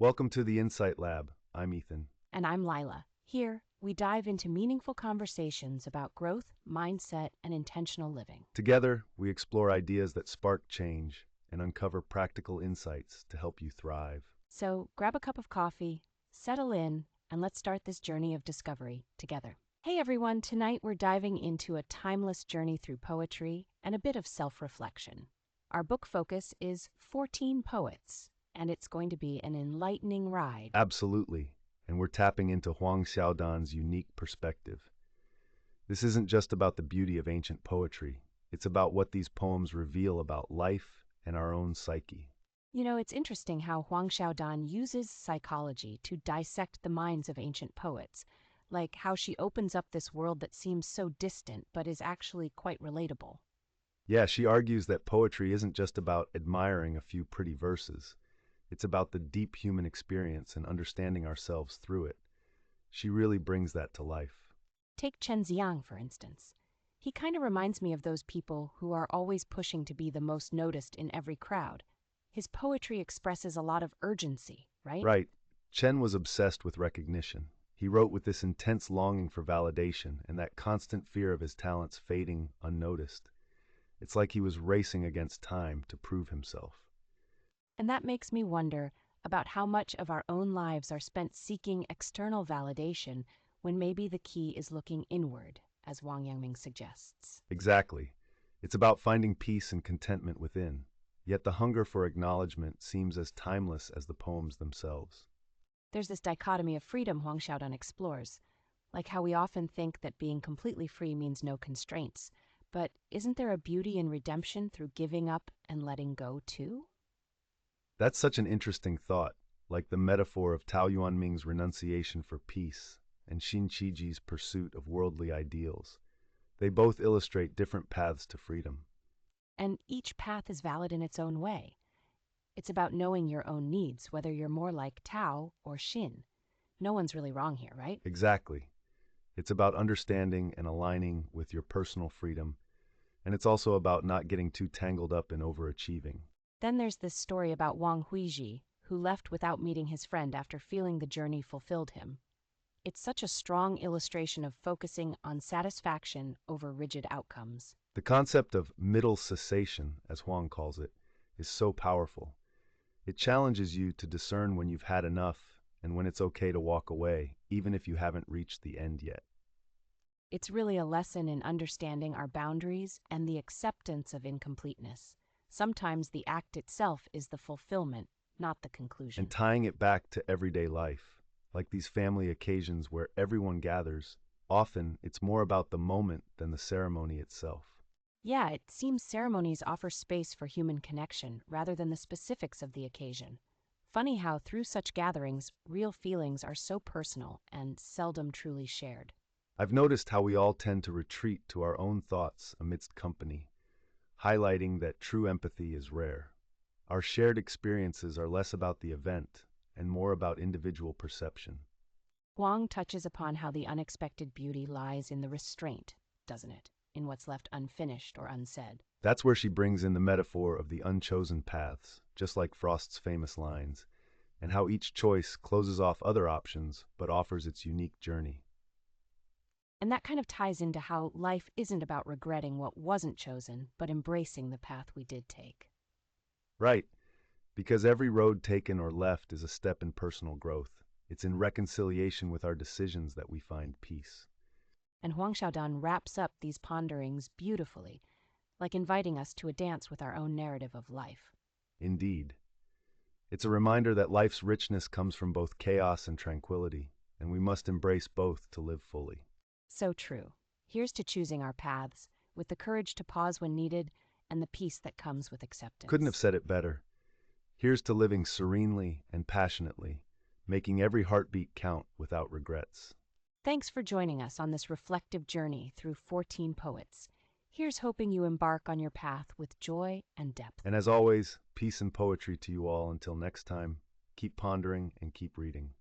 Welcome to the Insight Lab. I'm Ethan. And I'm Lila. Here, we dive into meaningful conversations about growth, mindset, and intentional living. Together, we explore ideas that spark change and uncover practical insights to help you thrive. So grab a cup of coffee, settle in, and let's start this journey of discovery together. Hey everyone, tonight we're diving into a timeless journey through poetry and a bit of self-reflection. Our book focus is 14 poets, and it's going to be an enlightening ride. Absolutely. And we're tapping into Huang Xiaodan's unique perspective. This isn't just about the beauty of ancient poetry. It's about what these poems reveal about life and our own psyche. You know, it's interesting how Huang Xiaodan uses psychology to dissect the minds of ancient poets, like how she opens up this world that seems so distant but is actually quite relatable. Yeah, she argues that poetry isn't just about admiring a few pretty verses. It's about the deep human experience and understanding ourselves through it. She really brings that to life. Take Chen Zi'ang, for instance. He kind of reminds me of those people who are always pushing to be the most noticed in every crowd. His poetry expresses a lot of urgency, right? Right. Chen was obsessed with recognition. He wrote with this intense longing for validation and that constant fear of his talents fading unnoticed. It's like he was racing against time to prove himself. And that makes me wonder about how much of our own lives are spent seeking external validation when maybe the key is looking inward, as Huang Xiaodan suggests. Exactly. It's about finding peace and contentment within. Yet the hunger for acknowledgement seems as timeless as the poems themselves. There's this dichotomy of freedom Huang Xiaodan explores, like how we often think that being completely free means no constraints. But isn't there a beauty in redemption through giving up and letting go too? That's such an interesting thought, like the metaphor of Tao Yuanming's renunciation for peace and Xin Qiji's pursuit of worldly ideals. They both illustrate different paths to freedom. And each path is valid in its own way. It's about knowing your own needs, whether you're more like Tao or Xin. No one's really wrong here, right? Exactly. It's about understanding and aligning with your personal freedom, and it's also about not getting too tangled up in overachieving. Then there's this story about Wang Huiji, who left without meeting his friend after feeling the journey fulfilled him. It's such a strong illustration of focusing on satisfaction over rigid outcomes. The concept of middle cessation, as Huang calls it, is so powerful. It challenges you to discern when you've had enough and when it's okay to walk away, even if you haven't reached the end yet. It's really a lesson in understanding our boundaries and the acceptance of incompleteness. Sometimes the act itself is the fulfillment, not the conclusion. And tying it back to everyday life, like these family occasions where everyone gathers, often it's more about the moment than the ceremony itself. Yeah, it seems ceremonies offer space for human connection rather than the specifics of the occasion. Funny how through such gatherings, real feelings are so personal and seldom truly shared. I've noticed how we all tend to retreat to our own thoughts amidst company, highlighting that true empathy is rare. Our shared experiences are less about the event and more about individual perception. Huang touches upon how the unexpected beauty lies in the restraint, doesn't it? In what's left unfinished or unsaid. That's where she brings in the metaphor of the unchosen paths, just like Frost's famous lines, and how each choice closes off other options but offers its unique journey. And that kind of ties into how life isn't about regretting what wasn't chosen, but embracing the path we did take. Right, because every road taken or left is a step in personal growth. It's in reconciliation with our decisions that we find peace. And Huang Xiaodan wraps up these ponderings beautifully, like inviting us to a dance with our own narrative of life. Indeed. It's a reminder that life's richness comes from both chaos and tranquility, and we must embrace both to live fully. So true. Here's to choosing our paths, with the courage to pause when needed, and the peace that comes with acceptance. Couldn't have said it better. Here's to living serenely and passionately, making every heartbeat count without regrets. Thanks for joining us on this reflective journey through 14 poets. Here's hoping you embark on your path with joy and depth. And as always, peace and poetry to you all. Until next time, keep pondering and keep reading.